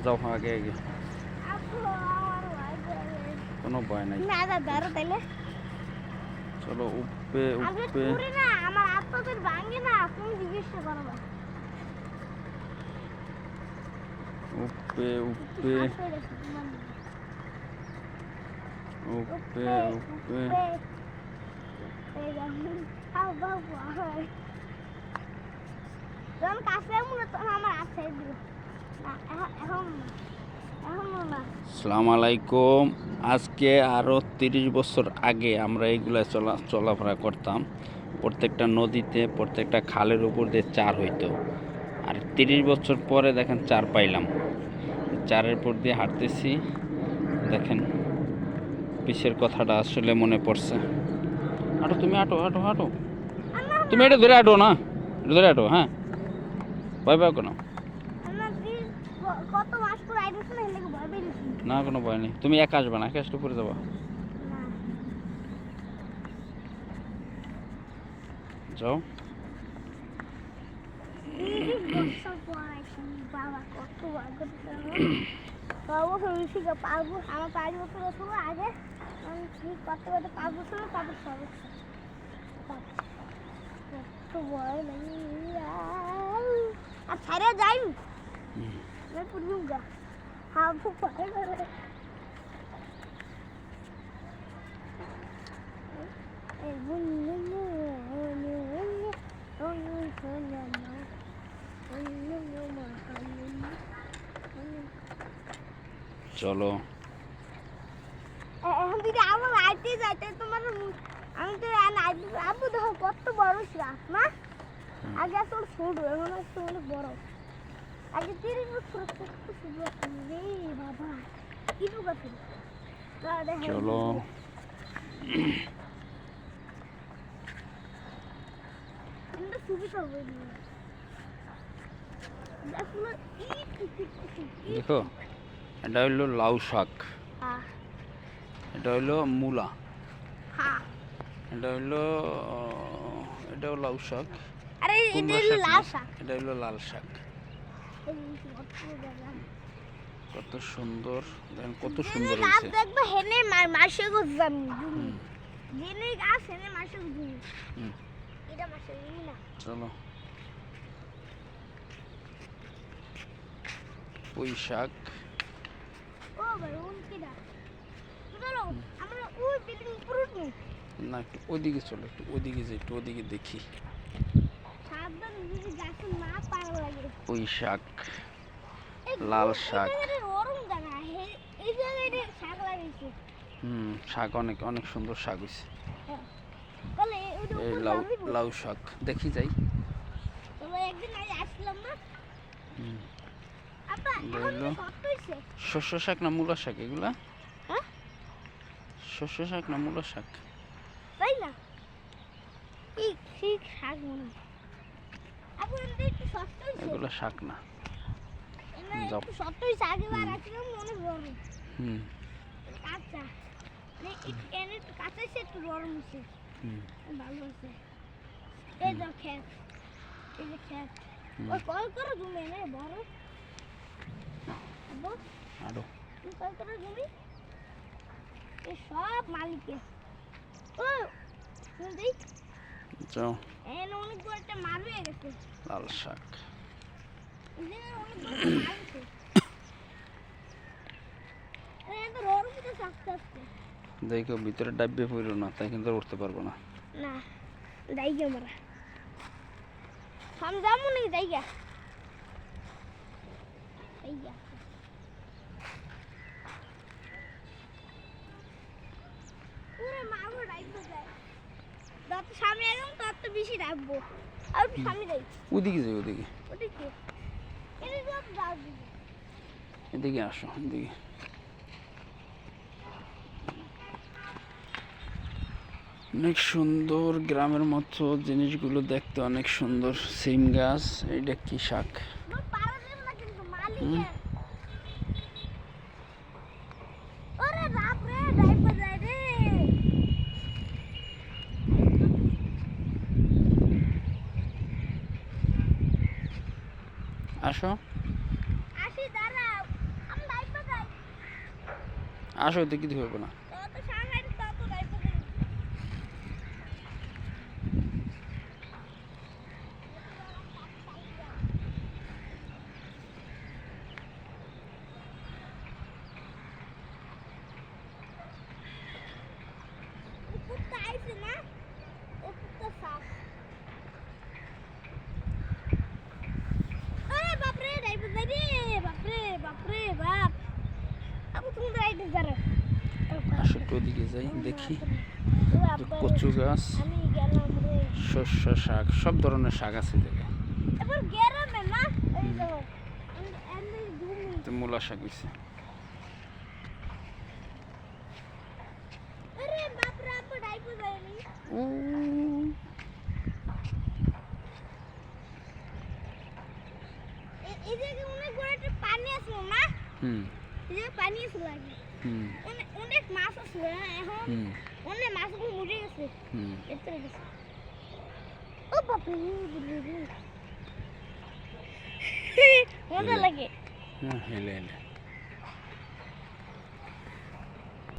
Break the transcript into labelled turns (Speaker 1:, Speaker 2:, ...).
Speaker 1: যাও আগে আগে, কোনো ভয় নাই।
Speaker 2: না দাদা তাইলে
Speaker 1: চলো উপে উপে
Speaker 2: না আমার আত্মাদের ভাঙে না, তুমি জিজ্ঞেস করো।
Speaker 1: উপে উপে উপে উপে
Speaker 2: যখন কাছে মূলত আমার আছে এখন
Speaker 1: আসসালামু আলাইকুম। আজকে আরও 30 বছর আগে আমরা এইগুলা চলাফেরা করতাম। প্রত্যেকটা নদীতে, প্রত্যেকটা খালের উপর দিয়ে চার হইতো। আর 30 বছর পরে দেখেন চার পাইলাম। চারের উপর দিয়ে হাঁটতেছি, দেখেন পিছের কথাটা আসলে মনে পড়ছে। হাঁটো তুমি, হাঁটো হাঁটো হাঁটো, তুমি এটা ধরে হাঁটো না, এটা ধরে হাঁটো। হ্যাঁ, ভয় পাও কেন?
Speaker 2: কত মাস পর আইডিস না এলে ভয় পেয়ে
Speaker 1: না, কোনো ভয় নেই। তুমি একা আসবে না, একা আসলে পড়ে যাবা। যাও।
Speaker 2: বাবা কত ভয় করতে বাবু শিখে 5 বছর, আমার 5 বছর ছিল আগে আমি ঠিক করতে করতে 5 বছর তারপর 6 বছর কত ভয় লাগে। আর ছাড়া যাই मैं पुरूंगा। हाँ वो पकड़ रहे
Speaker 1: চলো
Speaker 2: এখন দিদি আমার আইতে যাইতে তোমার আমি তো আবু দেখো কত বড় শ্বাস না, আগে আসলে ছোট এখন আসলে অনেক বড়। আগে 30 বছর কত সুন্দর রে বাবা, কি বুঝাতে
Speaker 1: চলো।
Speaker 2: কিন্তু সুবিধা হবে না
Speaker 1: দেখো, এটা হইলো লাউ শাক,
Speaker 2: হ্যাঁ
Speaker 1: এটা হইলো মূলা,
Speaker 2: হ্যাঁ
Speaker 1: এটা হইলো এটাও লাউ শাক,
Speaker 2: আরে এটা
Speaker 1: কুমড়ো
Speaker 2: হলো
Speaker 1: শাক
Speaker 2: লাল
Speaker 1: না,
Speaker 2: শাক।
Speaker 1: এটা হইলো লাল শাক। কত সুন্দর, দেখেন কত সুন্দর হয়েছে।
Speaker 2: দেখবে হেনে মাসে গুজামি জেনে গাছ হেনে মাসে গুজামি এটা মাসে গুজামি না।
Speaker 1: চলো, পুঁই শাক।
Speaker 2: ও ভাই উনকিটা চলো আমরা ওই বিল্ডিং উপরে উঠবো
Speaker 1: না, একটু ওইদিকে চলো, একটু ওইদিকে যাই, একটু ওইদিকে দেখি।
Speaker 2: সাবধান যদি গাছে না পাড়া লাগে।
Speaker 1: পুঁই শাক, লাল শাক।
Speaker 2: গরম জায়গা এই জায়গায় শাক লাগাইছে।
Speaker 1: শাক অনেক অনেক সুন্দর শাক হয়েছে।
Speaker 2: বলে
Speaker 1: এই লাউ শাক দেখি যাই।
Speaker 2: তবে একদিন আগে আসলাম না আপা, এখন
Speaker 1: হইলো
Speaker 2: কত হইছে?
Speaker 1: শস্য শাক না মূলা শাক এগুলা?
Speaker 2: হ্যাঁ
Speaker 1: শস্য শাক না মূলা শাক?
Speaker 2: তাই না, ঠিক শাক মনে হয়। আপু এমনি একটু সস্তা হইছে,
Speaker 1: এগুলা শাক না। যাও।
Speaker 2: একটু সস্তা হইছে, আগেবার আসলাম মনে বড় কাঁচা, মানে এনে একটু কাঁচা হইছে, একটু গরম হইছে, ভালো হইছে। এই যে খেত, এই যে খেত ওই কল করে জমি না বড় আবু
Speaker 1: আরো
Speaker 2: তুই কল করে জমি এই সব মালিকের। ও তুমি দেখ
Speaker 1: যাও।
Speaker 2: এনে অনেক বড় একটা মার হয়ে গেছে,
Speaker 1: লাল শাক।
Speaker 2: এনে অনেক বড় একটা মার হয়েছে। এনে তো রোড উঠে আস্তে আস্তে
Speaker 1: দেখো ভিতরে ডাব্বে পড়ো না, তাই কিন্তু উঠতে পারবো না।
Speaker 2: না দাইগে মারা हम जामु नहीं जाइए भैया पूरे मारो राइट में जाए যত সামনে এলাম তত বেশি রাখবো আর সামনে যাই
Speaker 1: ওদিকে যাই, ওদিকে
Speaker 2: ওদিকে এনে সব যাও
Speaker 1: এদিকে আসো, এদিকে। অনেক সুন্দর গ্রামের মতো জিনিসগুলো দেখতে অনেক সুন্দর। সিম গাছ, এইটা কি শাক?
Speaker 2: পারা দেব না কিন্তু মালিক ওরে বাপ রে ডাইপা যায় রে
Speaker 1: আসো।
Speaker 2: আসি দাঁড়াও
Speaker 1: আসো দেখি দিতে পারবো না।
Speaker 2: তত সামনে তত যাইবো কুত্তা আইছে না ও কুত্তা সাপ আরে বাপ রে যাইবো যাই রে বাপ রে বাপ আপু তুমি যাইতে যারে
Speaker 1: আসো একটু ওদিকে যাই দেখি। কচু গাছ,
Speaker 2: আমি গেলাম রে
Speaker 1: শস্য, শাক, সব ধরনের শাক আছে এই জায়গায়।
Speaker 2: এবার গেরামে না এই দেখো এন্ড ধুমি
Speaker 1: তো মূলা শাক হইছে।
Speaker 2: আরে বাপ রে আপু যাইবো যাইনি
Speaker 1: ও
Speaker 2: এই জায়গায় অনেক বড় একটা পানি আছে না
Speaker 1: হুম
Speaker 2: এই জায়গায় পানি আছে লাগে
Speaker 1: হুম
Speaker 2: অনেক মাছ আছে এখন
Speaker 1: হুম
Speaker 2: অনেক মাছগুলো মরে গেছে
Speaker 1: হুম
Speaker 2: এতে গেছে ও বাবা মজা লাগে
Speaker 1: হ্যাঁ, হেলে হেলে